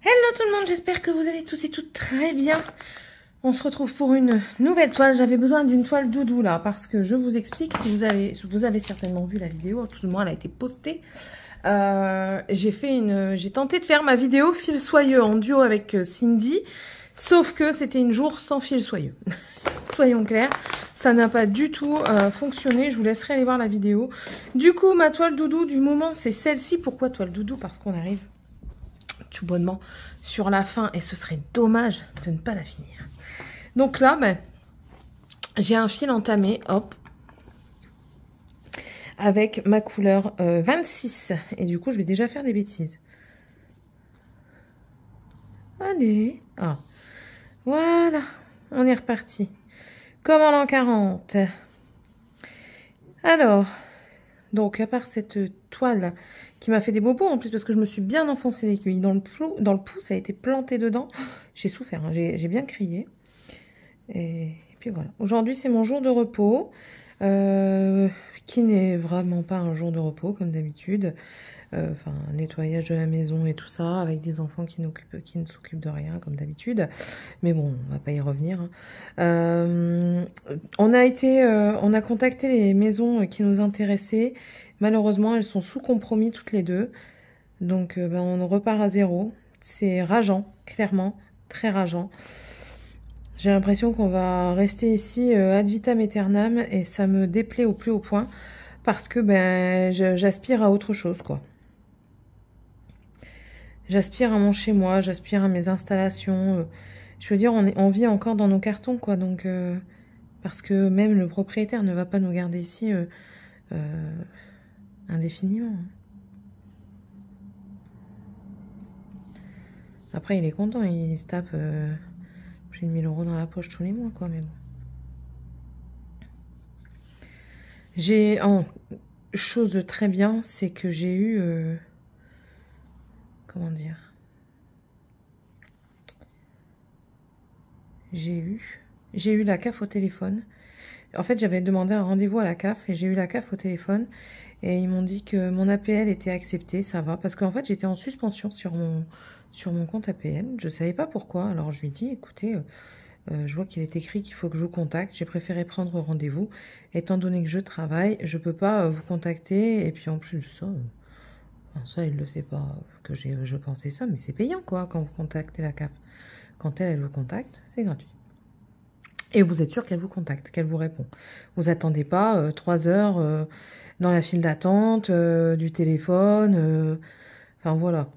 Hello tout le monde, j'espère que vous allez tous et toutes très bien. On se retrouve pour une nouvelle toile. J'avais besoin d'une toile doudou là, parce que je vous explique, si vous avez certainement vu la vidéo, tout le monde elle a été postée. J'ai tenté de faire ma vidéo fil soyeux en duo avec Cindy, sauf que c'était une jour sans fil soyeux. Soyons clairs, ça n'a pas du tout fonctionné. Je vous laisserai aller voir la vidéo. Du coup, ma toile doudou du moment, c'est celle-ci. Pourquoi toile doudou? Parce qu'on arrive tout bonnement sur la fin et ce serait dommage de ne pas la finir. Donc là, ben, j'ai un fil entamé, hop, avec ma couleur 26. Et du coup, je vais déjà faire des bêtises. Allez, ah, voilà, on est reparti. Comme en l'an 40. Alors, donc à part cette toile qui m'a fait des bobos en plus parce que je me suis bien enfoncé l'aiguille dans le pouce, ça a été planté dedans. J'ai souffert, hein, j'ai bien crié. Et puis voilà. Aujourd'hui, c'est mon jour de repos, qui n'est vraiment pas un jour de repos comme d'habitude. Enfin, nettoyage de la maison et tout ça, avec des enfants qui ne s'occupent de rien comme d'habitude. Mais bon, on va pas y revenir. Hein. On a contacté les maisons qui nous intéressaient. Malheureusement, elles sont sous compromis toutes les deux. Donc, ben, on repart à zéro. C'est rageant, clairement, très rageant. J'ai l'impression qu'on va rester ici ad vitam aeternam et ça me déplaît au plus haut point parce que ben j'aspire à autre chose, quoi. J'aspire à mon chez-moi, j'aspire à mes installations. Je veux dire, on vit encore dans nos cartons, quoi. Donc, parce que même le propriétaire ne va pas nous garder ici indéfiniment. Après, il est content, il se tape... j'ai 1000 € dans la poche tous les mois, quoi, mais bon. J'ai... chose de très bien, c'est que j'ai eu... comment dire? J'ai eu la CAF au téléphone. En fait, j'avais demandé un rendez-vous à la CAF et j'ai eu la CAF au téléphone. Et ils m'ont dit que mon APL était accepté, ça va. Parce qu'en fait, j'étais en suspension sur mon compte APL. Je ne savais pas pourquoi. Alors, je lui ai dit, écoutez... je vois qu'il est écrit qu'il faut que je vous contacte. J'ai préféré prendre rendez-vous. Étant donné que je travaille, je ne peux pas vous contacter. Et puis en plus de ça, ça, il ne le sait pas que je pensais ça. Mais c'est payant, quoi, quand vous contactez la CAF. Quand elle vous contacte, c'est gratuit. Et vous êtes sûr qu'elle vous contacte, qu'elle vous répond. Vous attendez pas 3 heures dans la file d'attente du téléphone. Enfin, voilà.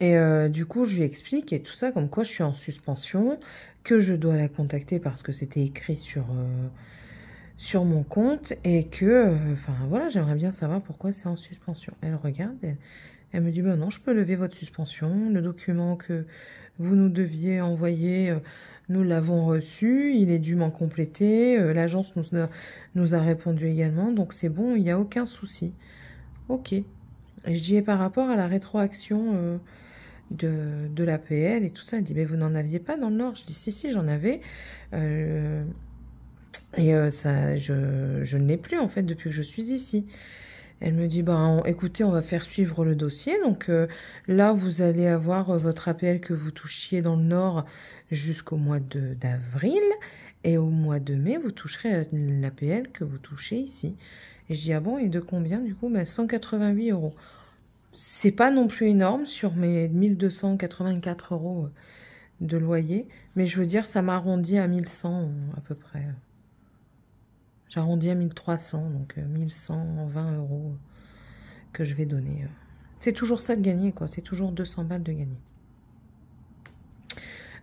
Et du coup, je lui explique et tout ça, comme quoi je suis en suspension, que je dois la contacter parce que c'était écrit sur mon compte et que, enfin voilà, j'aimerais bien savoir pourquoi c'est en suspension. Elle regarde, elle me dit, ben non, je peux lever votre suspension, le document que vous nous deviez envoyer, nous l'avons reçu, il est dûment complété, l'agence nous a répondu également, donc c'est bon, il n'y a aucun souci. Ok. Et je dis, et par rapport à la rétroaction... de l'APL et tout ça. Elle dit, mais vous n'en aviez pas dans le Nord? Je dis, si, j'en avais. Ça, je ne l'ai plus, en fait, depuis que je suis ici. Elle me dit, ben, écoutez, on va faire suivre le dossier. Donc là, vous allez avoir votre APL que vous touchiez dans le Nord jusqu'au mois d'avril. Et au mois de mai, vous toucherez l'APL que vous touchez ici. Et je dis, ah bon, et de combien, du coup? Ben, 188 €. C'est pas non plus énorme sur mes 1284 € de loyer, mais je veux dire, ça m'arrondit à 1100 à peu près. J'arrondis à 1300, donc 1120 € que je vais donner. C'est toujours ça de gagner, quoi. C'est toujours 200 balles de gagner.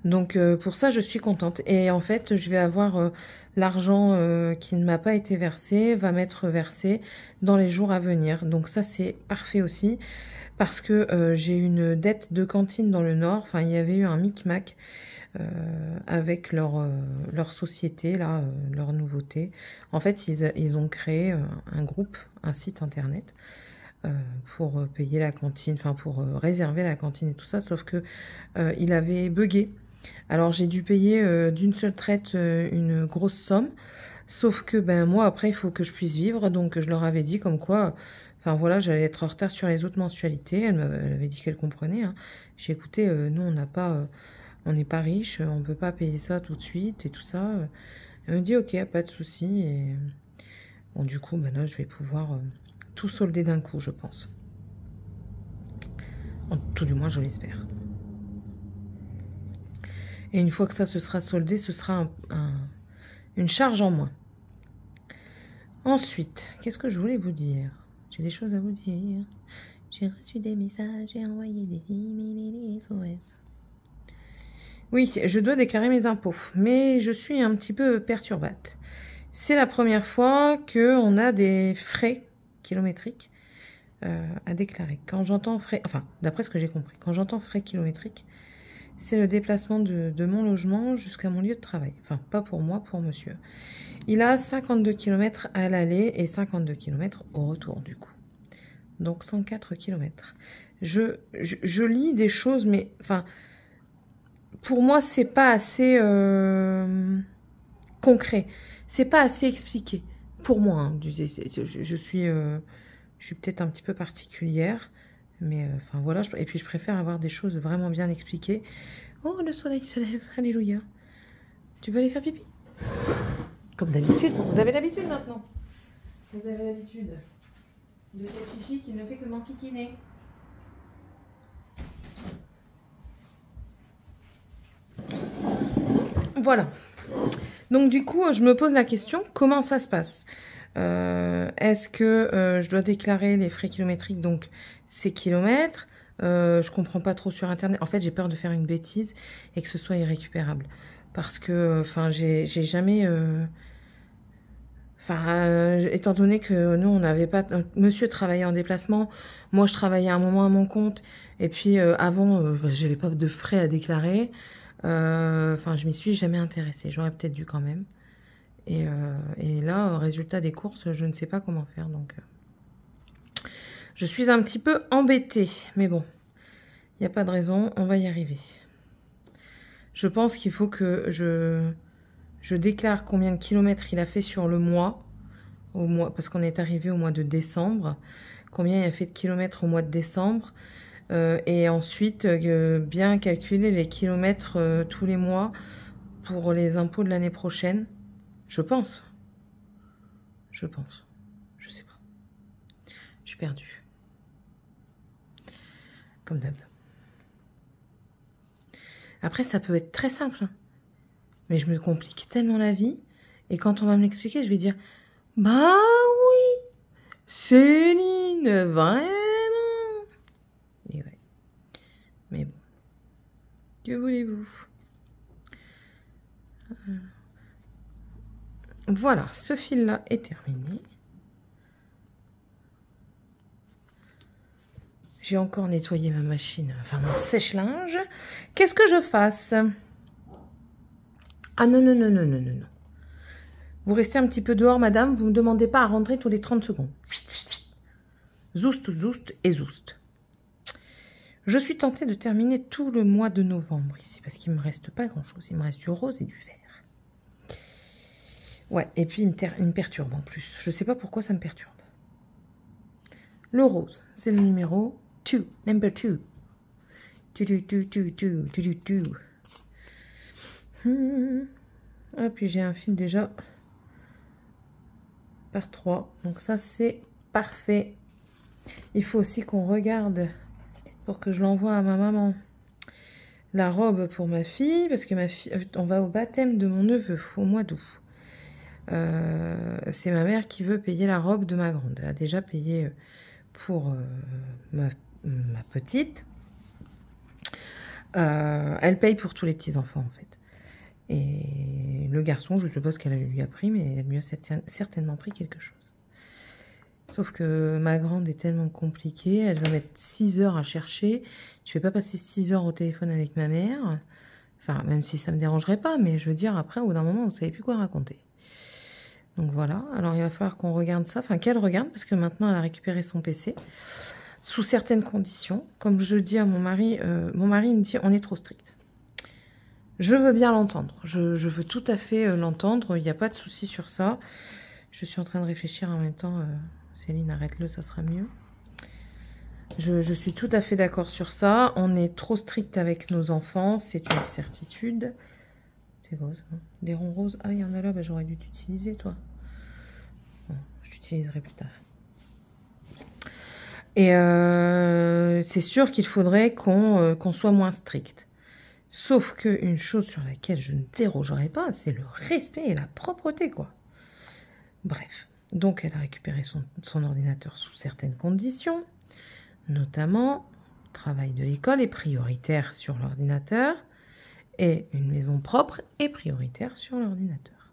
Donc pour ça, je suis contente. Et en fait, je vais avoir l'argent qui ne m'a pas été versé, va m'être versé dans les jours à venir. Donc ça, c'est parfait aussi. Parce que j'ai une dette de cantine dans le Nord. Enfin, il y avait eu un micmac avec leur société, là, leur nouveauté. En fait, ils ont créé un groupe, un site internet pour payer la cantine, enfin pour réserver la cantine et tout ça. Sauf que il avait bugué. Alors j'ai dû payer d'une seule traite une grosse somme, sauf que ben moi après il faut que je puisse vivre, donc je leur avais dit comme quoi Enfin voilà, j'allais être en retard sur les autres mensualités. Elle avait dit qu'elle comprenait, hein. J'ai écouté, nous on n'a pas, on n'est pas riche, on ne peut pas payer ça tout de suite et tout ça. Elle me dit ok, pas de souci. Et bon, du coup, ben là, je vais pouvoir tout solder d'un coup, je pense. Tout du moins, je l'espère. Et une fois que ça se sera soldé, ce sera une charge en moins. Ensuite, qu'est-ce que je voulais vous dire? J'ai des choses à vous dire. J'ai reçu des messages, j'ai envoyé des emails et des SOS. Oui, je dois déclarer mes impôts, mais je suis un petit peu perturbate. C'est la première fois qu'on a des frais kilométriques à déclarer. Quand j'entends frais, enfin, d'après ce que j'ai compris, quand j'entends frais kilométriques, c'est le déplacement de mon logement jusqu'à mon lieu de travail. Enfin, pas pour moi, pour monsieur. Il a 52 km à l'aller et 52 km au retour, du coup. Donc 104 km. Je lis des choses, mais enfin, pour moi, c'est pas assez concret. C'est pas assez expliqué. Pour moi, hein, je suis peut-être un petit peu particulière, mais enfin voilà. Et puis je préfère avoir des choses vraiment bien expliquées. Oh, le soleil se lève, alléluia. Tu veux aller faire pipi? Comme d'habitude, vous avez l'habitude maintenant. Vous avez l'habitude de cette fifi qui ne fait que m'enquiquiner. Voilà. Donc du coup, je me pose la question, comment ça se passe? Est-ce que je dois déclarer les frais kilométriques, donc ces kilomètres? Je comprends pas trop sur Internet. En fait, j'ai peur de faire une bêtise et que ce soit irrécupérable. Parce que, enfin, j'ai jamais... étant donné que nous, on n'avait pas... Monsieur travaillait en déplacement, moi, je travaillais un moment à mon compte, et puis avant, j'avais pas de frais à déclarer. Enfin, je m'y suis jamais intéressée. J'aurais peut-être dû quand même. Et là, résultat des courses, je ne sais pas comment faire. Donc, je suis un petit peu embêtée. Mais bon, il n'y a pas de raison. On va y arriver. Je pense qu'il faut que je déclare combien de kilomètres il a fait sur le mois. Parce qu'on est arrivé au mois de décembre. Combien il a fait de kilomètres au mois de décembre. Et ensuite, bien calculer les kilomètres tous les mois pour les impôts de l'année prochaine. Je pense. Je pense. Je sais pas. Je suis perdue. Comme d'hab. Après, ça peut être très simple. Mais je me complique tellement la vie. Et quand on va me l'expliquer, je vais dire, bah oui, Céline, vraiment. Et ouais. Mais bon. Que voulez-vous? Voilà, ce fil-là est terminé. J'ai encore nettoyé ma machine, enfin mon sèche-linge. Qu'est-ce que je fasse? Ah non, non, non, non, non, non, non. Vous restez un petit peu dehors, madame. Vous ne me demandez pas à rentrer tous les 30 secondes. Zoust, zoust et zoust. Je suis tentée de terminer tout le mois de novembre ici, parce qu'il ne me reste pas grand-chose. Il me reste du rose et du vert. Ouais, et puis il me perturbe en plus. Je ne sais pas pourquoi ça me perturbe. Le rose, c'est le numéro 2, number 2. Ah, puis j'ai un fil déjà par 3. Donc ça, c'est parfait. Il faut aussi qu'on regarde pour que je l'envoie à ma maman. La robe pour ma fille, parce que ma fille, on va au baptême de mon neveu au mois d'août. C'est ma mère qui veut payer la robe de ma grande. Elle a déjà payé pour ma petite. Elle paye pour tous les petits-enfants, en fait. Et le garçon, je ne sais pas ce qu'elle lui a pris, mais elle lui a certainement pris quelque chose. Sauf que ma grande est tellement compliquée, elle va mettre 6 heures à chercher. Je ne vais pas passer 6 heures au téléphone avec ma mère. Enfin, même si ça ne me dérangerait pas, mais je veux dire, après, au bout d'un moment, vous ne savez plus quoi raconter. Donc voilà, alors il va falloir qu'on regarde ça, enfin qu'elle regarde, parce que maintenant elle a récupéré son PC, sous certaines conditions. Comme je dis à mon mari me dit, on est trop strict. Je veux bien l'entendre, je veux tout à fait l'entendre, il n'y a pas de souci sur ça. Je suis en train de réfléchir en même temps Céline, arrête-le, ça sera mieux. Je suis tout à fait d'accord sur ça. On est trop strict avec nos enfants, c'est une certitude. C'est rose, hein. Des ronds roses. Ah, il y en a là, bah, j'aurais dû t'utiliser, toi. Bon, je t'utiliserai plus tard. Et c'est sûr qu'il faudrait qu'on soit moins strict. Sauf qu'une chose sur laquelle je ne dérogerai pas, c'est le respect et la propreté, quoi. Bref. Donc, elle a récupéré son ordinateur sous certaines conditions. Notamment, le travail de l'école est prioritaire sur l'ordinateur et une maison propre est prioritaire sur l'ordinateur.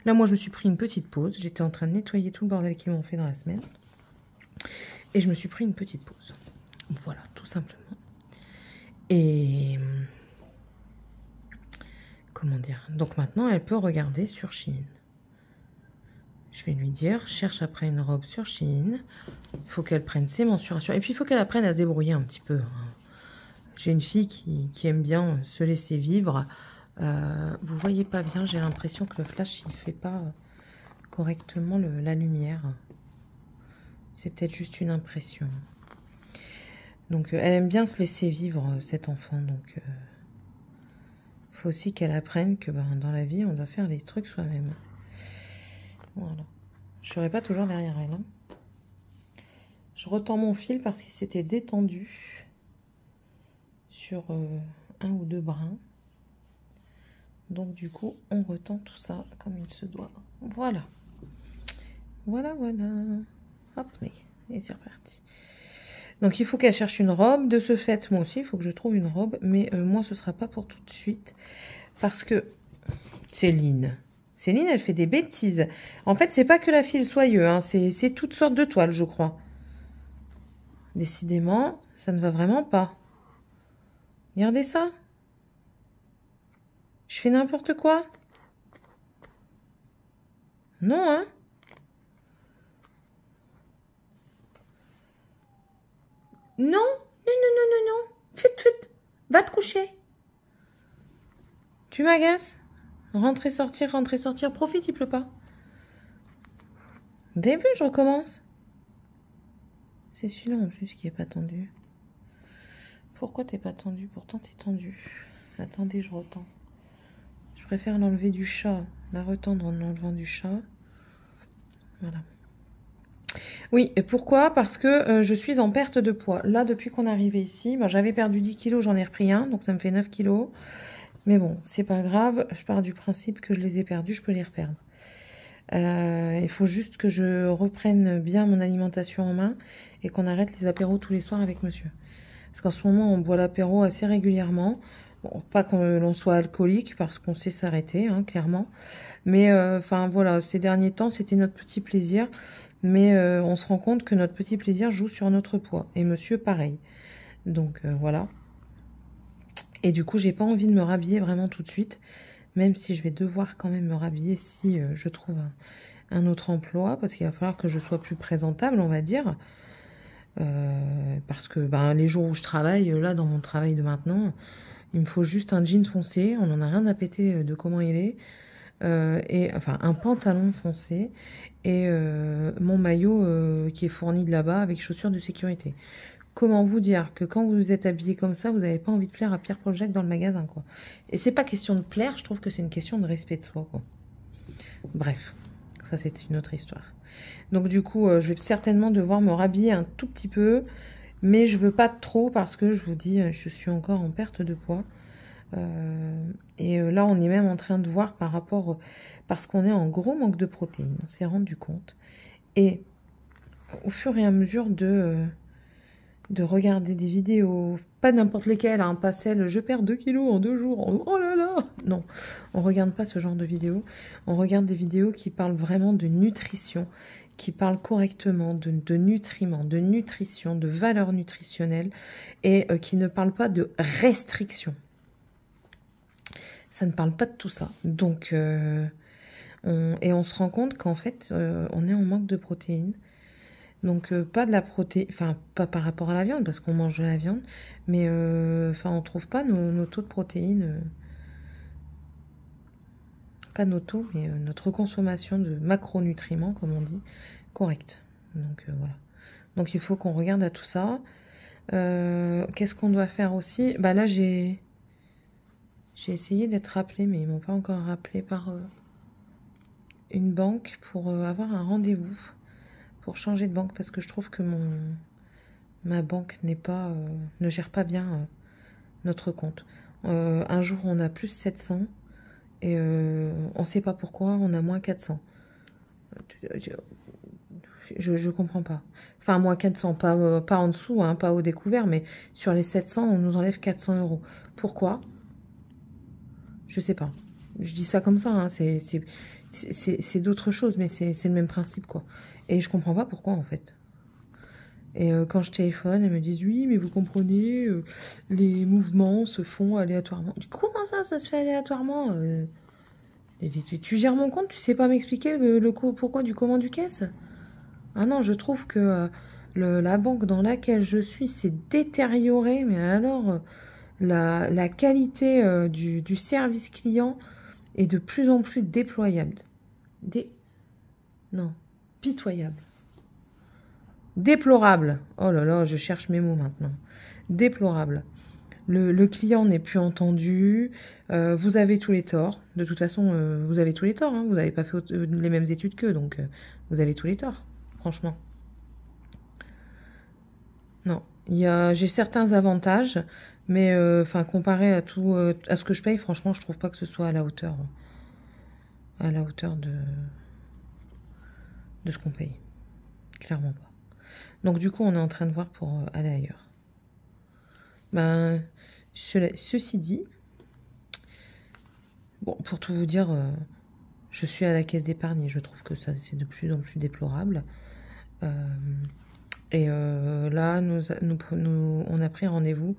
Là, moi, je me suis pris une petite pause. J'étais en train de nettoyer tout le bordel qu'ils m'ont fait dans la semaine. Et je me suis pris une petite pause. Voilà, tout simplement. Et... comment dire? Donc maintenant, elle peut regarder sur Shein. Je vais lui dire, cherche après une robe sur Shein. Il faut qu'elle prenne ses mensurations. Et puis, il faut qu'elle apprenne à se débrouiller un petit peu. J'ai une fille qui aime bien se laisser vivre. Vous voyez pas bien, j'ai l'impression que le flash, il fait pas correctement la lumière. C'est peut-être juste une impression. Donc, elle aime bien se laisser vivre, cette enfant. Donc, il faut aussi qu'elle apprenne que dans la vie, on doit faire les trucs soi-même. Voilà. Je ne serai pas toujours derrière elle. Hein. Je retends mon fil parce qu'il s'était détendu sur un ou deux brins. Donc, du coup, on retend tout ça comme il se doit. Voilà. Voilà, voilà. Hop, et c'est reparti. Donc, il faut qu'elle cherche une robe. De ce fait, moi aussi, il faut que je trouve une robe. Mais moi, ce ne sera pas pour tout de suite. Parce que Céline, elle fait des bêtises. En fait, c'est pas que la file soyeux. Hein, c'est toutes sortes de toiles, je crois. Décidément, ça ne va vraiment pas. Regardez ça. Je fais n'importe quoi. Non, hein. Non, non, non, non, non, non. Vite. Va te coucher. Tu m'agaces. Rentrer, sortir. Profite, il pleut pas. Vous avez vu, je recommence. C'est celui-là en plus qui est pas tendu. Pourquoi t'es pas tendu? Pourtant, t'es tendu. Attendez, je retends. Je préfère l'enlever du chat. La retendre en enlevant du chat. Voilà. Oui, et pourquoi? Parce que je suis en perte de poids. Là, depuis qu'on est arrivé ici, j'avais perdu 10 kilos, j'en ai repris un, donc ça me fait 9 kilos. Mais bon, c'est pas grave, je pars du principe que je les ai perdus, je peux les reperdre. Il faut juste que je reprenne bien mon alimentation en main et qu'on arrête les apéros tous les soirs avec monsieur. Parce qu'en ce moment, on boit l'apéro assez régulièrement. Bon, pas qu'on l'on soit alcoolique, parce qu'on sait s'arrêter, hein, clairement. Mais, enfin, voilà, ces derniers temps, c'était notre petit plaisir. Mais on se rend compte que notre petit plaisir joue sur notre poids. Et monsieur, pareil. Donc, voilà. Et du coup, j'ai pas envie de me rhabiller vraiment tout de suite. Même si je vais devoir quand même me rhabiller si je trouve un autre emploi. Parce qu'il va falloir que je sois plus présentable, on va dire. Parce que les jours où je travaille, là, dans mon travail de maintenant, il me faut juste un jean foncé. On n'en a rien à péter de comment il est. Enfin, un pantalon foncé. Et mon maillot qui est fourni de là-bas avec chaussures de sécurité. Comment vous dire que quand vous êtes habillé comme ça, vous n'avez pas envie de plaire à Pierre-Paul Jacques dans le magasin, quoi. Et c'est pas question de plaire, je trouve que c'est une question de respect de soi, quoi. Bref, ça c'est une autre histoire. Donc du coup, je vais certainement devoir me rhabiller un tout petit peu, mais je veux pas trop parce que je vous dis, je suis encore en perte de poids. Et là, on est même en train de voir par rapport, parce qu'on est en gros manque de protéines, on s'est rendu compte. Et au fur et à mesure de regarder des vidéos, pas n'importe lesquelles, hein, pas celles, je perds 2 kilos en 2 jours, oh là là, non, on regarde pas ce genre de vidéos, on regarde des vidéos qui parlent vraiment de nutrition, qui parlent correctement de nutriments, de nutrition, de valeurs nutritionnelles, et qui ne parlent pas de restriction. Ça ne parle pas de tout ça, donc, on se rend compte qu'en fait, on est en manque de protéines. Donc, pas de la protéine, enfin, pas par rapport à la viande, parce qu'on mange de la viande, mais, enfin, on trouve pas nos taux de protéines, pas nos taux, mais notre consommation de macronutriments, comme on dit, correcte. Donc voilà. Donc il faut qu'on regarde à tout ça. Qu'est-ce qu'on doit faire aussi? Bah là j'ai essayé d'être rappelée, mais ils m'ont pas encore rappelé par une banque pour avoir un rendez-vous pour changer de banque parce que je trouve que ma banque ne gère pas bien notre compte. Un jour on a plus 700 et on sait pas pourquoi on a moins 400. Je comprends pas. Enfin, moins 400, pas en dessous, hein, pas au découvert, mais sur les 700, on nous enlève 400 euros. Pourquoi? Je sais pas. Je dis ça comme ça, hein, c'est d'autres choses, mais c'est le même principe, quoi. Et je comprends pas pourquoi, en fait. Et quand je téléphone, elles me disent, oui, mais vous comprenez, les mouvements se font aléatoirement. Comment ça se fait aléatoirement et tu gères mon compte, tu sais pas m'expliquer pourquoi du comment du caisse? Ah non, je trouve que la banque dans laquelle je suis s'est détériorée, mais alors la qualité du service client est de plus en plus déployable. Non, pitoyable. Déplorable. Oh là là, je cherche mes mots maintenant. Déplorable. Le client n'est plus entendu. Vous avez tous les torts. De toute façon, vous avez tous les torts. Hein. Vous n'avez pas fait les mêmes études qu'eux, donc vous avez tous les torts. Franchement. Non. J'ai certains avantages, mais enfin comparé à tout, à ce que je paye, franchement, je trouve pas que ce soit à la hauteur de ce qu'on paye. Clairement pas. Donc du coup, on est en train de voir pour aller ailleurs. Ben, ceci dit, bon, pour tout vous dire, je suis à la caisse d'épargne et je trouve que ça c'est de plus en plus déplorable. Et là, on a pris rendez-vous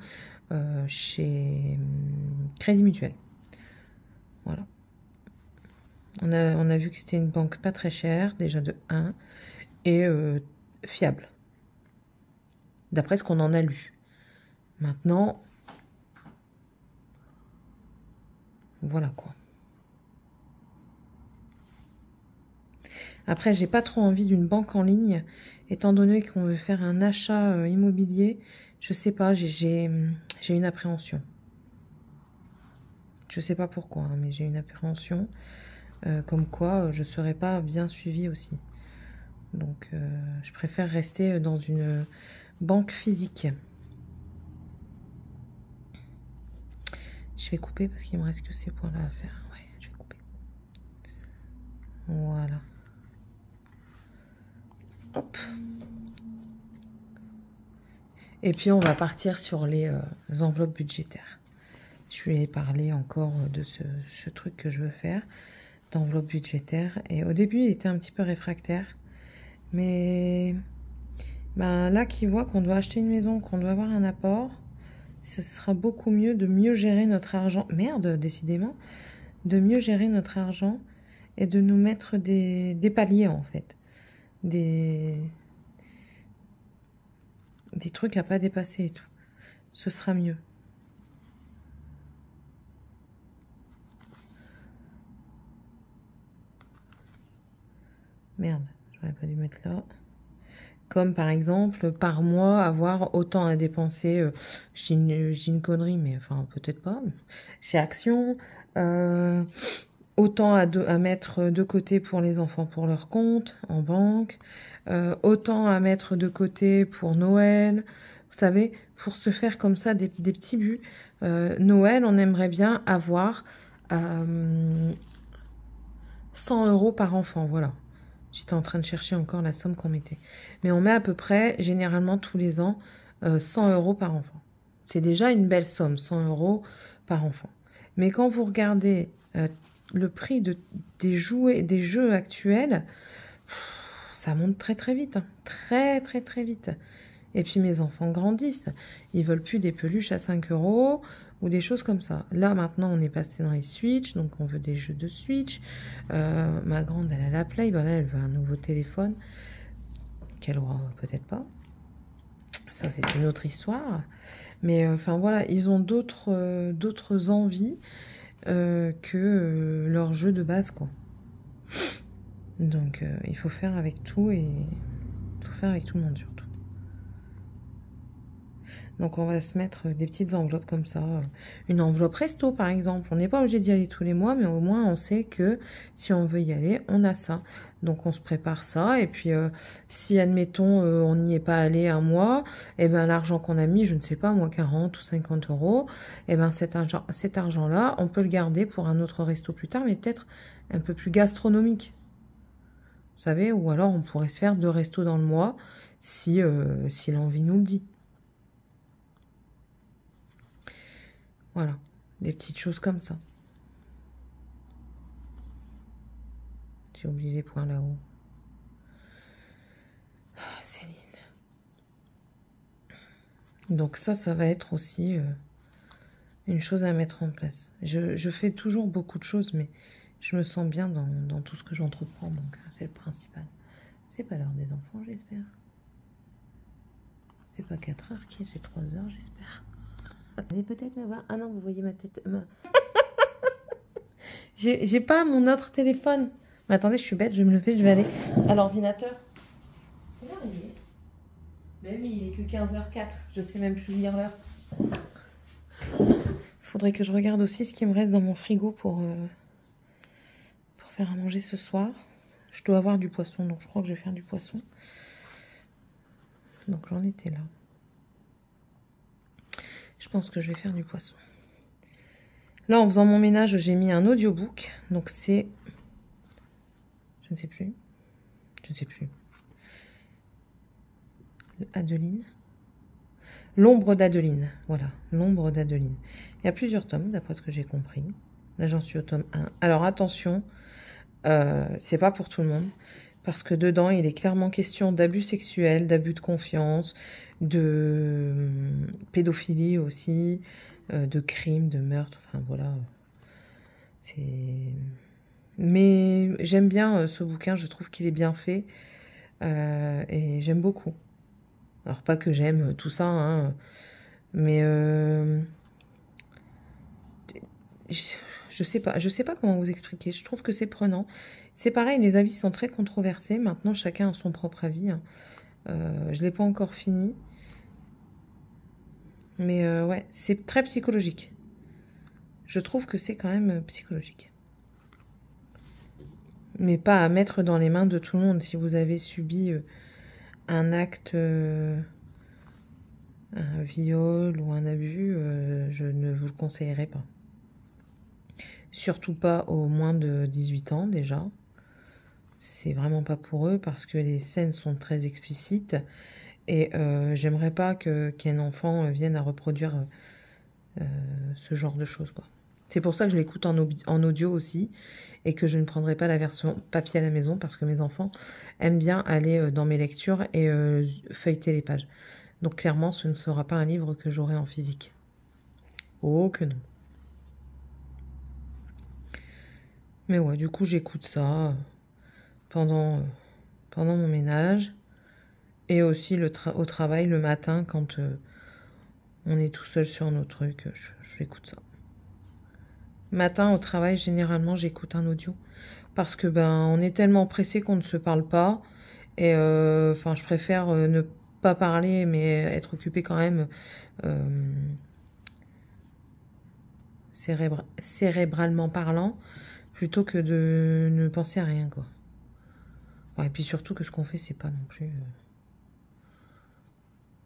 chez Crédit Mutuel. Voilà. On a vu que c'était une banque pas très chère, déjà de 1, et fiable. D'après ce qu'on en a lu. Maintenant, voilà quoi. Après, j'ai pas trop envie d'une banque en ligne, étant donné qu'on veut faire un achat immobilier. Je sais pas, j'ai une appréhension. Je sais pas pourquoi, hein, mais j'ai une appréhension. Comme quoi, je serais pas bien suivie aussi. Donc, je préfère rester dans une banque physique. Je vais couper parce qu'il me reste que ces points-là à faire. Ouais, je vais couper. Voilà. Hop. Et puis, on va partir sur les enveloppes budgétaires. Je vais parler encore de ce truc que je veux faire, d'enveloppe budgétaire. Et au début, il était un petit peu réfractaire. Mais ben, là, qu'il voit qu'on doit acheter une maison, qu'on doit avoir un apport, ce sera beaucoup mieux de mieux gérer notre argent. Merde, décidément. De mieux gérer notre argent et de nous mettre des paliers, en fait. Des trucs à pas dépasser et tout. Ce sera mieux. Merde, j'aurais pas dû mettre là. Comme par exemple, par mois, avoir autant à dépenser. Je dis une connerie, mais enfin, peut-être pas. Chez Action, autant à mettre de côté pour les enfants pour leur compte, en banque. Autant à mettre de côté pour Noël. Vous savez, pour se faire comme ça des petits buts. Noël, on aimerait bien avoir 100 euros par enfant, voilà. J'étais en train de chercher encore la somme qu'on mettait. Mais on met à peu près, généralement tous les ans, 100 euros par enfant. C'est déjà une belle somme, 100 euros par enfant. Mais quand vous regardez le prix des jeux actuels, ça monte très très vite. Hein. Très très très vite. Et puis mes enfants grandissent. Ils veulent plus des peluches à 5 euros ou des choses comme ça. Là, maintenant, on est passé dans les Switch, donc on veut des jeux de Switch. Ma grande, elle a la Play, ben là, elle veut un nouveau téléphone. Qu'elle aura peut-être pas. Ça, c'est une autre histoire. Mais enfin, voilà, ils ont d'autres envies que leur jeu de base, quoi. Donc, il faut faire avec tout et... faire avec tout le monde surtout. Donc on va se mettre des petites enveloppes comme ça. Une enveloppe resto par exemple. On n'est pas obligé d'y aller tous les mois, mais au moins on sait que si on veut y aller, on a ça. Donc on se prépare ça. Et puis si admettons on n'y est pas allé un mois, et ben l'argent qu'on a mis, je ne sais pas, moi 40 ou 50 euros, et ben cet argent-là, on peut le garder pour un autre resto plus tard, mais peut-être un peu plus gastronomique. Vous savez, ou alors on pourrait se faire 2 restos dans le mois si l'envie nous le dit. Voilà, des petites choses comme ça. J'ai oublié les points là-haut. Ah, Céline. Donc ça va être aussi une chose à mettre en place. Je fais toujours beaucoup de choses, mais je me sens bien dans tout ce que j'entreprends, donc c'est le principal. C'est pas l'heure des enfants, j'espère. C'est pas 4 heures qui est, c'est 3 heures, j'espère. Allez, peut-être m'avoir... Ah non, vous voyez ma tête... J'ai pas mon autre téléphone. Mais attendez, je suis bête, je vais me lever, je vais aller à l'ordinateur. Quelle heure il est? Mais oui, il est que 15h04. Je sais même plus lire l'heure. Faudrait que je regarde aussi ce qui me reste dans mon frigo pour faire à manger ce soir. Je dois avoir du poisson, donc je crois que je vais faire du poisson. Donc j'en étais là. Je pense que je vais faire du poisson. Là, en faisant mon ménage, j'ai mis un audiobook. Donc c'est... Je ne sais plus. Je ne sais plus. Adeline. L'ombre d'Adeline. Voilà, l'ombre d'Adeline. Il y a plusieurs tomes, d'après ce que j'ai compris. Là, j'en suis au tome 1. Alors, attention, c'est pas pour tout le monde. Parce que dedans, il est clairement question d'abus sexuels, d'abus de confiance, de pédophilie aussi, de crimes, de meurtres. Enfin, voilà. Mais j'aime bien ce bouquin. Je trouve qu'il est bien fait. Et j'aime beaucoup. Alors, pas que j'aime tout ça, hein, mais je sais pas comment vous expliquer. Je trouve que c'est prenant. C'est pareil, les avis sont très controversés. Maintenant, chacun a son propre avis. Hein. Je l'ai pas encore fini. Mais ouais, c'est très psychologique. Je trouve que c'est quand même psychologique. Mais pas à mettre dans les mains de tout le monde. Si vous avez subi un acte, un viol ou un abus, je ne vous le conseillerais pas. Surtout pas aux moins de 18 ans déjà. C'est vraiment pas pour eux parce que les scènes sont très explicites et j'aimerais pas qu'un enfant vienne à reproduire ce genre de choses, quoi. C'est pour ça que je l'écoute en audio aussi et que je ne prendrai pas la version papier à la maison parce que mes enfants aiment bien aller dans mes lectures et feuilleter les pages. Donc clairement, ce ne sera pas un livre que j'aurai en physique. Oh que non. Mais ouais, du coup, j'écoute ça pendant mon ménage et aussi au travail le matin quand on est tout seul sur nos trucs, j'écoute ça. Matin au travail, généralement, j'écoute un audio parce que on est tellement pressé qu'on ne se parle pas et enfin, je préfère ne pas parler mais être occupé quand même cérébralement parlant plutôt que de ne penser à rien, quoi. Ouais, et puis surtout que ce qu'on fait, c'est pas non plus...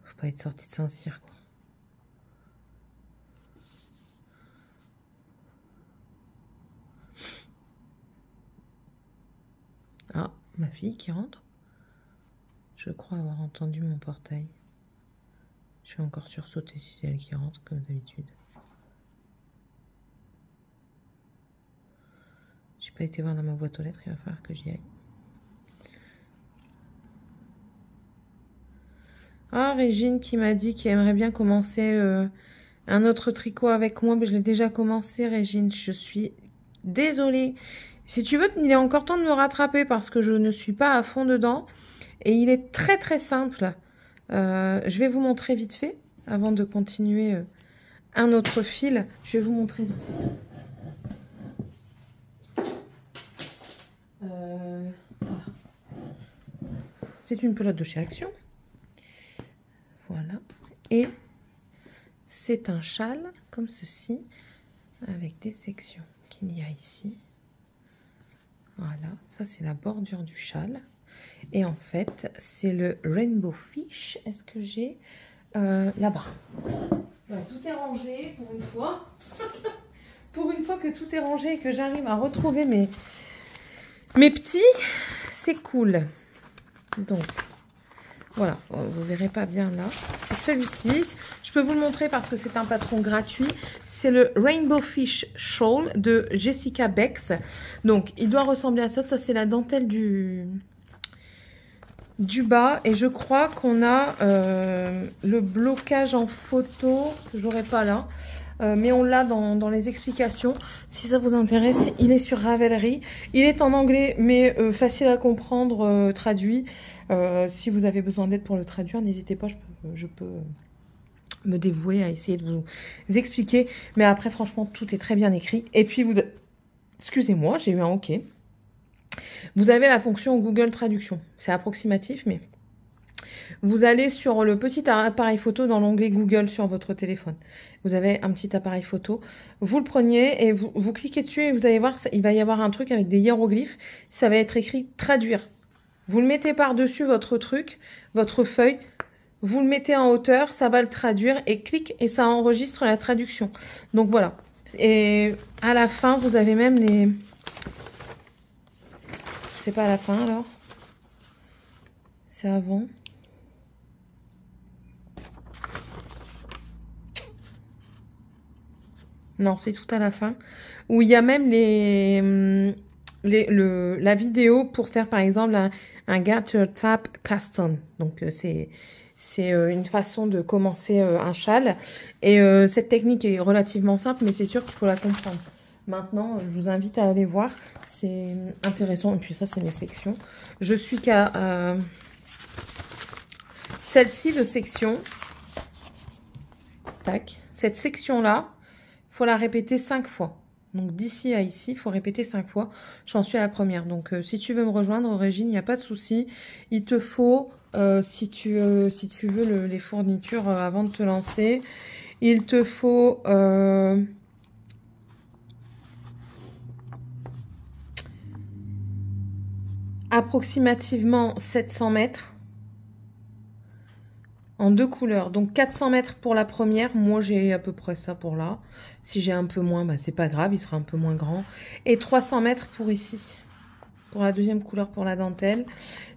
faut pas être sorti de Saint-Cyr, quoi. Ah, ma fille qui rentre. Je crois avoir entendu mon portail. Je vais encore sursauter si c'est elle qui rentre, comme d'habitude. J'ai pas été voir dans ma boîte aux lettres, il va falloir que j'y aille. Ah, Régine qui m'a dit qu'elle aimerait bien commencer un autre tricot avec moi, mais je l'ai déjà commencé, Régine. Je suis désolée. Si tu veux, il est encore temps de me rattraper parce que je ne suis pas à fond dedans. Et il est très très simple. Je vais vous montrer vite fait, avant de continuer un autre fil. Je vais vous montrer vite fait. Voilà. c'est une pelote de chez Action. Voilà. Et c'est un châle comme ceci, avec des sections qu'il y a ici. Voilà, ça c'est la bordure du châle. Et en fait, c'est le Rainbow Fish. Est-ce que j'ai là-bas? Voilà, tout est rangé pour une fois. Pour une fois que tout est rangé et que j'arrive à retrouver mes petits, c'est cool. Donc, voilà, vous verrez pas bien là. C'est celui-ci. Je peux vous le montrer parce que c'est un patron gratuit. C'est le Rainbow Fish Shawl de Jessica Bex. Donc, il doit ressembler à ça. Ça, c'est la dentelle du bas. Et je crois qu'on a le blocage en photo que j'aurai pas là. Mais on l'a dans les explications. Si ça vous intéresse, il est sur Ravelry. Il est en anglais, mais facile à comprendre, traduit. Si vous avez besoin d'aide pour le traduire, n'hésitez pas, je peux me dévouer à essayer de vous expliquer. Mais après, franchement, tout est très bien écrit. Et puis, excusez-moi, j'ai eu un OK. Vous avez la fonction Google Traduction. C'est approximatif, mais vous allez sur le petit appareil photo dans l'onglet Google sur votre téléphone. Vous avez un petit appareil photo. Vous le prenez et vous cliquez dessus et vous allez voir, il va y avoir un truc avec des hiéroglyphes. Ça va être écrit « Traduire ». Vous le mettez par-dessus votre truc, votre feuille, vous le mettez en hauteur, ça va le traduire et clic et ça enregistre la traduction. Donc voilà. Et à la fin, vous avez même les... C'est pas à la fin alors? C'est avant. Non, c'est tout à la fin. Où il y a même la vidéo pour faire par exemple un garter tap cast on. Donc c'est une façon de commencer un châle. Et cette technique est relativement simple, mais c'est sûr qu'il faut la comprendre. Maintenant, je vous invite à aller voir. C'est intéressant. Et puis ça, c'est mes sections. Je suis qu'à celle-ci de section. Tac. Cette section-là, il faut la répéter 5 fois. Donc d'ici à ici, il faut répéter 5 fois. J'en suis à la première. Donc si tu veux me rejoindre, Régine, il n'y a pas de souci. Il te faut, si tu veux les fournitures avant de te lancer, il te faut approximativement 700 mètres. En 2 couleurs, donc 400 mètres pour la première, moi j'ai à peu près ça pour là. Si j'ai un peu moins, bah, c'est pas grave, il sera un peu moins grand. Et 300 mètres pour ici, pour la deuxième couleur pour la dentelle.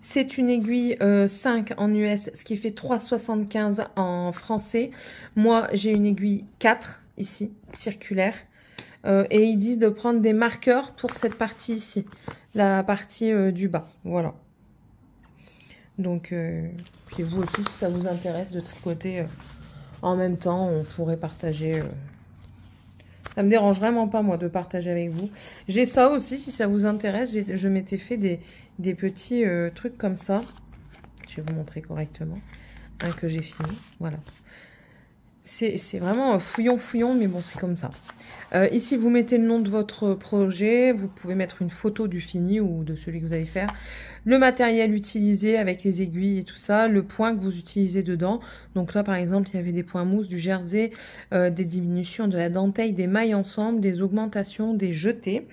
C'est une aiguille 5 en US, ce qui fait 3,75 en français. Moi j'ai une aiguille 4 ici, circulaire. Et ils disent de prendre des marqueurs pour cette partie ici, la partie du bas, voilà. Donc, puis vous aussi, si ça vous intéresse de tricoter en même temps, on pourrait partager. Ça me dérange vraiment pas, moi, de partager avec vous. J'ai ça aussi, si ça vous intéresse. Je m'étais fait des petits trucs comme ça. Je vais vous montrer correctement. Un que j'ai fini, voilà. C'est vraiment fouillon, mais bon, c'est comme ça. Ici, vous mettez le nom de votre projet. Vous pouvez mettre une photo du fini ou de celui que vous allez faire. Le matériel utilisé avec les aiguilles et tout ça. Le point que vous utilisez dedans. Donc là, par exemple, il y avait des points mousse, du jersey, des diminutions de la dentelle, des mailles ensemble, des augmentations, des jetés.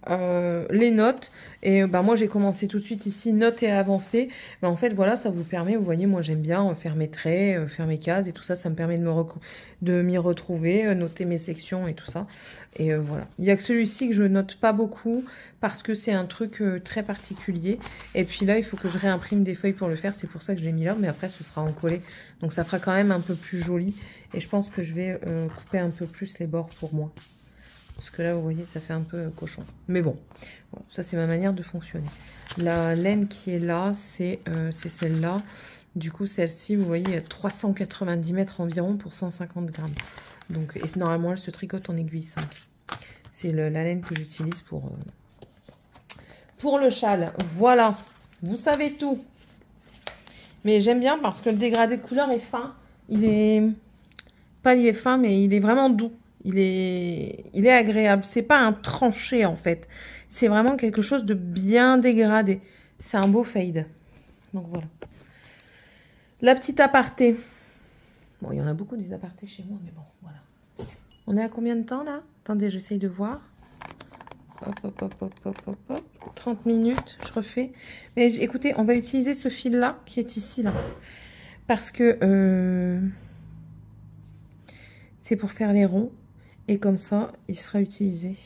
Les notes et bah moi j'ai commencé tout de suite ici notes et avancées, mais en fait voilà, ça vous permet, vous voyez, moi j'aime bien faire mes traits, faire mes cases et tout ça, ça me permet de m'y retrouver, noter mes sections et tout ça. Et voilà, il y a que celui-ci que je note pas beaucoup parce que c'est un truc très particulier, et puis là il faut que je réimprime des feuilles pour le faire, c'est pour ça que je l'ai mis là, mais après ce sera en collé, donc ça fera quand même un peu plus joli, et je pense que je vais couper un peu plus les bords pour moi. Parce que là, vous voyez, ça fait un peu cochon. Mais bon, voilà, ça c'est ma manière de fonctionner. La laine qui est là, c'est celle-là. Du coup, celle-ci, vous voyez, il y a 390 mètres environ pour 150 grammes. Donc, et normalement, elle se tricote en aiguille 5. C'est la laine que j'utilise pour le châle. Voilà, vous savez tout. Mais j'aime bien parce que le dégradé de couleur est fin. Il est fin, mais il est vraiment doux. Il est agréable. C'est pas un tranché, en fait. C'est vraiment quelque chose de bien dégradé. C'est un beau fade. Donc voilà. La petite aparté. Bon, il y en a beaucoup des apartés chez moi, mais bon, voilà. On est à combien de temps là? Attendez, j'essaye de voir. Hop, hop, hop, hop, hop, hop, hop. 30 minutes, je refais. Mais écoutez, on va utiliser ce fil-là, qui est ici, là. Parce que c'est pour faire les ronds. Et comme ça, il sera utilisé.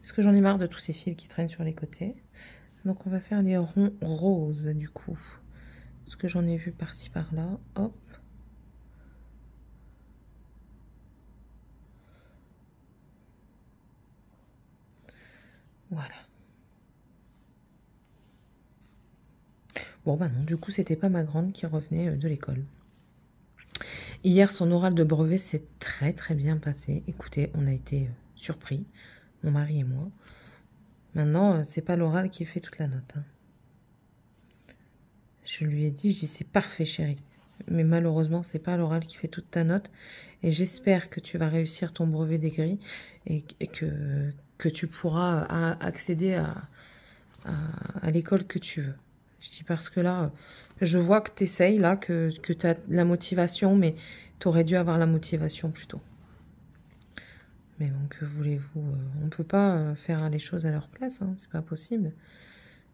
Parce que j'en ai marre de tous ces fils qui traînent sur les côtés. Donc on va faire les ronds roses, du coup. Parce que j'en ai vu par-ci, par-là. Hop. Voilà. Bon, bah non, du coup, c'était pas ma grande qui revenait de l'école. Hier, son oral de brevet s'est très très bien passé. Écoutez, on a été surpris, mon mari et moi. Maintenant, c'est pas l'oral qui fait toute la note. Hein. Je lui ai dit, je dis, c'est parfait, chérie. Mais malheureusement, c'est pas l'oral qui fait toute ta note. Et j'espère que tu vas réussir ton brevet des grilles et que tu pourras accéder à l'école que tu veux. Je dis parce que là, je vois que tu essayes, là, que tu as la motivation, mais tu aurais dû avoir la motivation plus tôt. Mais bon, que voulez-vous? On ne peut pas faire les choses à leur place, hein, c'est pas possible.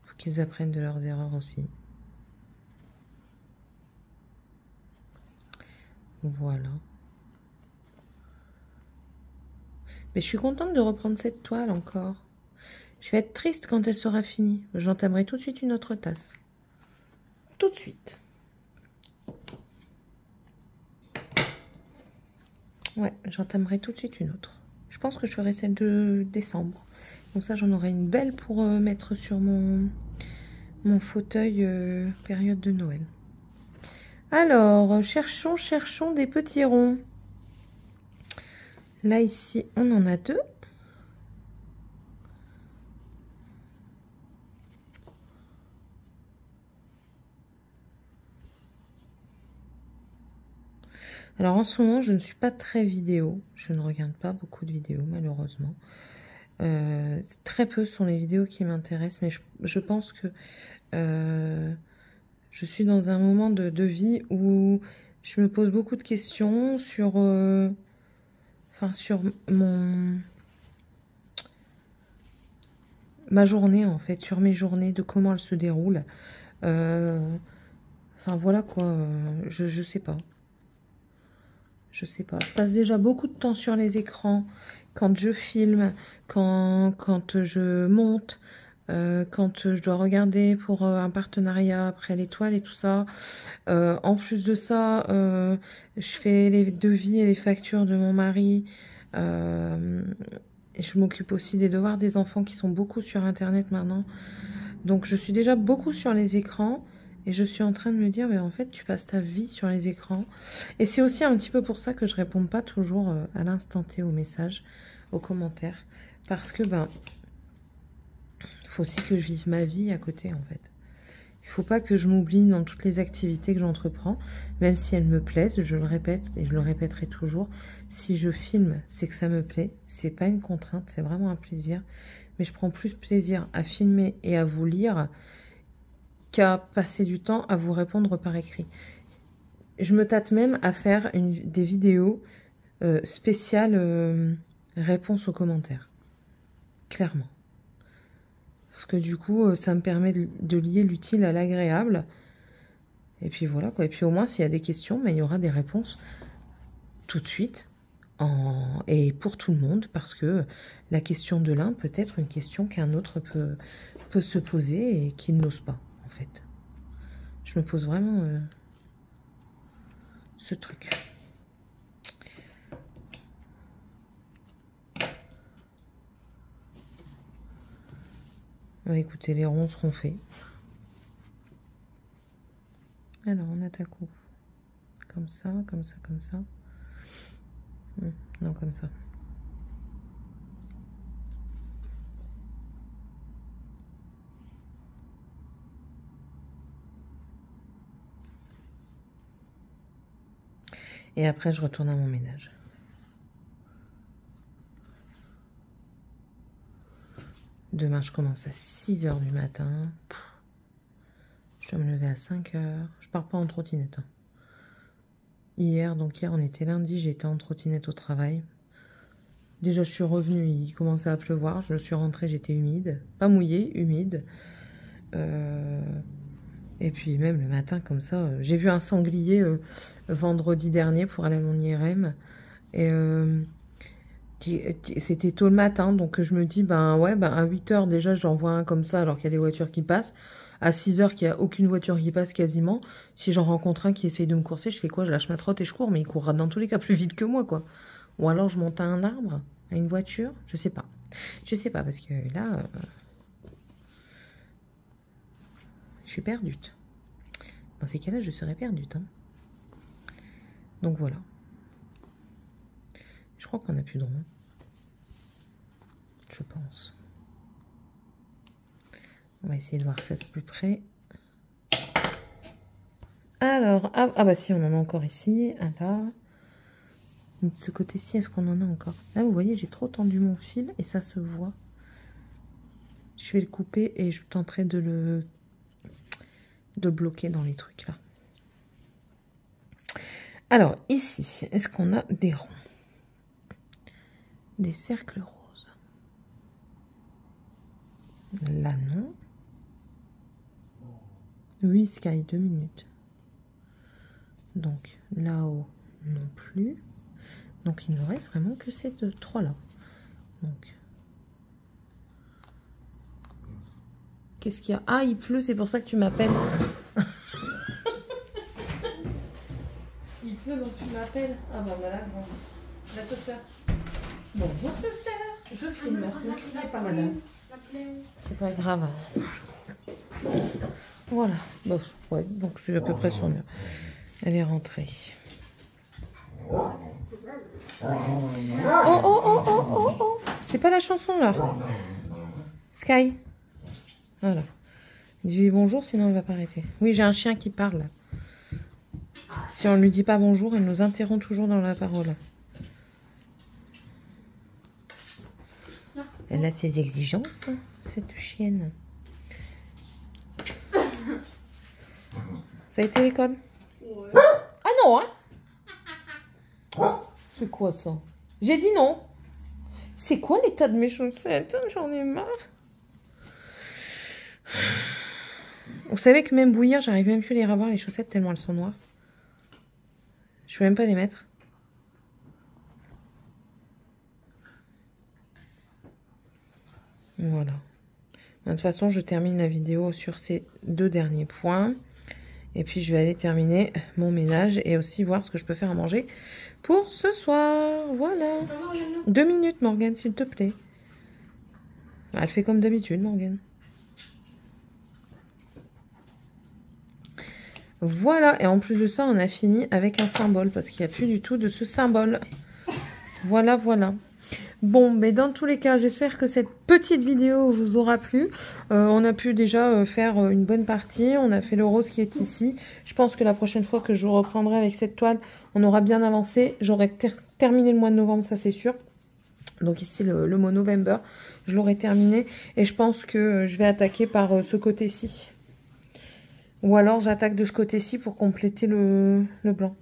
Il faut qu'ils apprennent de leurs erreurs aussi. Voilà. Mais je suis contente de reprendre cette toile encore. Je vais être triste quand elle sera finie. J'entamerai tout de suite une autre tasse. Tout de suite. Ouais, j'entamerai tout de suite une autre. Je pense que je ferai celle de décembre. Comme ça, j'en aurai une belle pour mettre sur mon fauteuil période de Noël. Alors, cherchons des petits ronds. Là, ici, on en a deux. Alors, en ce moment, je ne suis pas très vidéo. Je ne regarde pas beaucoup de vidéos, malheureusement. Très peu sont les vidéos qui m'intéressent, mais je pense que je suis dans un moment de vie où je me pose beaucoup de questions sur, sur ma journée, en fait, sur mes journées, de comment elles se déroulent. Enfin, voilà quoi, je sais pas. Je sais pas. Je passe déjà beaucoup de temps sur les écrans, quand je filme, quand je monte, quand je dois regarder pour un partenariat après l'étoile et tout ça. En plus de ça, je fais les devis et les factures de mon mari. Et je m'occupe aussi des devoirs des enfants qui sont beaucoup sur Internet maintenant. Donc je suis déjà beaucoup sur les écrans. Et je suis en train de me dire, mais en fait, tu passes ta vie sur les écrans. Et c'est aussi un petit peu pour ça que je réponds pas toujours à l'instant T aux messages, aux commentaires. Parce que, il faut aussi que je vive ma vie à côté, en fait. Il faut pas que je m'oublie dans toutes les activités que j'entreprends, même si elles me plaisent, je le répète et je le répéterai toujours. Si je filme, c'est que ça me plaît. C'est pas une contrainte, c'est vraiment un plaisir. Mais je prends plus plaisir à filmer et à vous lire qu'à passer du temps à vous répondre par écrit. Je me tâte même à faire des vidéos spéciales réponses aux commentaires. Clairement. Parce que du coup, ça me permet de lier l'utile à l'agréable. Et puis voilà quoi. Et puis au moins, s'il y a des questions, mais il y aura des réponses tout de suite. Et pour tout le monde, parce que la question de l'un peut être une question qu'un autre peut se poser et qu'il n'ose pas, en fait. Je me pose vraiment ce truc. Écoutez, les ronds seront faits. Alors, on attaque où? Comme ça, comme ça, comme ça. Non, comme ça. Et après, je retourne à mon ménage. Demain, je commence à 6 h du matin. Je Je dois me lever à 5 heures. Je pars pas en trottinette. Hein. Hier, donc hier on était lundi, j'étais en trottinette au travail. Déjà je suis revenue, il commençait à pleuvoir. Je suis rentrée, j'étais humide. Pas mouillée, humide. Et puis même le matin comme ça, j'ai vu un sanglier vendredi dernier pour aller à mon IRM. Et c'était tôt le matin, donc je me dis, ben ouais, ben à 8 heures déjà j'en vois un comme ça alors qu'il y a des voitures qui passent. À 6 heures qu'il n'y a aucune voiture qui passe quasiment. Si j'en rencontre un qui essaye de me courser, je fais quoi? Je lâche ma trotte et je cours, mais il courra dans tous les cas plus vite que moi, quoi. Ou alors je monte à un arbre, à une voiture, je sais pas. Je sais pas, parce que là, je suis perdue. Dans ces cas-là, je serais perdue. Hein. Donc voilà. Je crois qu'on n'a plus de rond. Je pense. On va essayer de voir ça de plus près. Alors, ah bah si, on en a encore ici. Alors, de ce côté-ci, est-ce qu'on en a encore? Là, vous voyez, j'ai trop tendu mon fil et ça se voit. Je vais le couper et je tenterai de le bloquer dans les trucs là. Alors, ici, est-ce qu'on a des ronds? Des cercles roses. Là, non. Oui, Sky, 2 minutes. Donc, là-haut, non plus. Donc, il ne reste vraiment que ces trois-là. Donc, qu'est-ce qu'il y a? Ah, il pleut, c'est pour ça que tu m'appelles. Il pleut, donc tu m'appelles. Ah, bah voilà, bon. La sauceur. Bonjour, sauceur. Je filme. Ne criez pas, madame. C'est pas grave. Voilà. Bon, ouais, donc je suis à peu près sur mieux. Elle est rentrée. Oh, oh, oh, oh, oh, oh. C'est pas la chanson, là. Sky. Voilà. Dis bonjour, sinon elle va pas arrêter. Oui, j'ai un chien qui parle, là. Si on ne lui dit pas bonjour, elle nous interrompt toujours dans la parole. Elle a ses exigences, hein, cette chienne. Ça a été l'école? Ouais. Ah non, hein? C'est quoi ça? J'ai dit non. C'est quoi l'état de mes chaussettes? J'en ai marre. Vous savez que même bouillir, j'arrive même plus à les revoir les chaussettes tellement elles sont noires. Je peux même pas les mettre. Voilà. De toute façon, je termine la vidéo sur ces 2 derniers points. Et puis, je vais aller terminer mon ménage et aussi voir ce que je peux faire à manger pour ce soir. Voilà. 2 minutes, Morgane, s'il te plaît. Elle fait comme d'habitude, Morgane. Voilà. Et en plus de ça, on a fini avec un symbole parce qu'il n'y a plus du tout de ce symbole. Voilà, voilà. Bon, mais dans tous les cas, j'espère que cette petite vidéo vous aura plu. On a pu déjà faire une bonne partie. On a fait le rose qui est ici. Je pense que la prochaine fois que je reprendrai avec cette toile, on aura bien avancé. J'aurai terminé le mois de novembre, ça c'est sûr. Donc ici, le mot November, je l'aurai terminé. Et je pense que je vais attaquer par ce côté-ci. Ou alors, j'attaque de ce côté-ci pour compléter le blanc.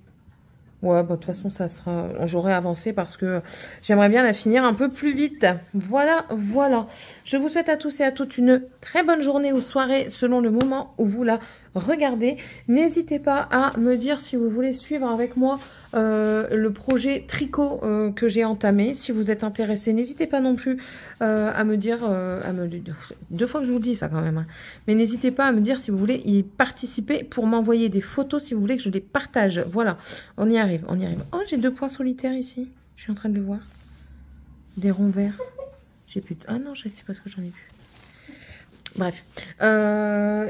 Ouais, bah, de toute façon, ça sera. J'aurai avancé parce que j'aimerais bien la finir un peu plus vite. Voilà, voilà. Je vous souhaite à tous et à toutes une très bonne journée ou soirée selon le moment où vous la regardez. N'hésitez pas à me dire si vous voulez suivre avec moi le projet tricot que j'ai entamé. Si vous êtes intéressé, n'hésitez pas non plus à me dire, 2 fois que je vous dis ça quand même, hein. Mais n'hésitez pas à me dire si vous voulez y participer pour m'envoyer des photos si vous voulez que je les partage. Voilà, on y arrive, on y arrive. Oh, j'ai 2 points solitaires ici, je suis en train de le voir. Des ronds verts. J'ai plus de... Ah non, je sais pas ce que j'en ai vu. Bref.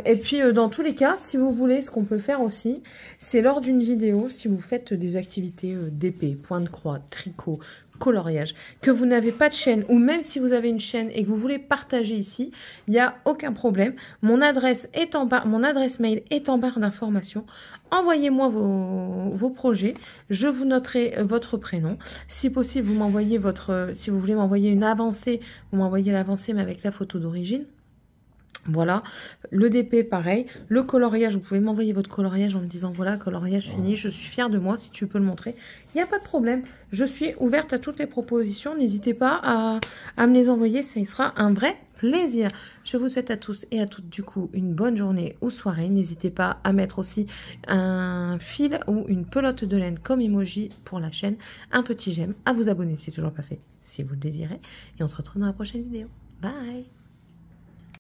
Et puis, dans tous les cas, si vous voulez, ce qu'on peut faire aussi, c'est lors d'une vidéo, si vous faites des activités d'épée, point de croix, tricot, coloriage, que vous n'avez pas de chaîne, ou même si vous avez une chaîne et que vous voulez partager ici, il n'y a aucun problème. Mon adresse mail est en barre d'informations. Envoyez-moi vos projets. Je vous noterai votre prénom. Si possible, vous m'envoyez si vous voulez m'envoyer une avancée, vous m'envoyez l'avancée, mais avec la photo d'origine. Voilà, le DP pareil, le coloriage, vous pouvez m'envoyer votre coloriage en me disant voilà, coloriage fini, je suis fière de moi, si tu peux le montrer, il n'y a pas de problème, je suis ouverte à toutes les propositions, n'hésitez pas à me les envoyer, ça y sera un vrai plaisir. Je vous souhaite à tous et à toutes du coup une bonne journée ou soirée, n'hésitez pas à mettre aussi un fil ou une pelote de laine comme emoji pour la chaîne, un petit j'aime, à vous abonner si c'est toujours pas fait, si vous le désirez, et on se retrouve dans la prochaine vidéo. Bye!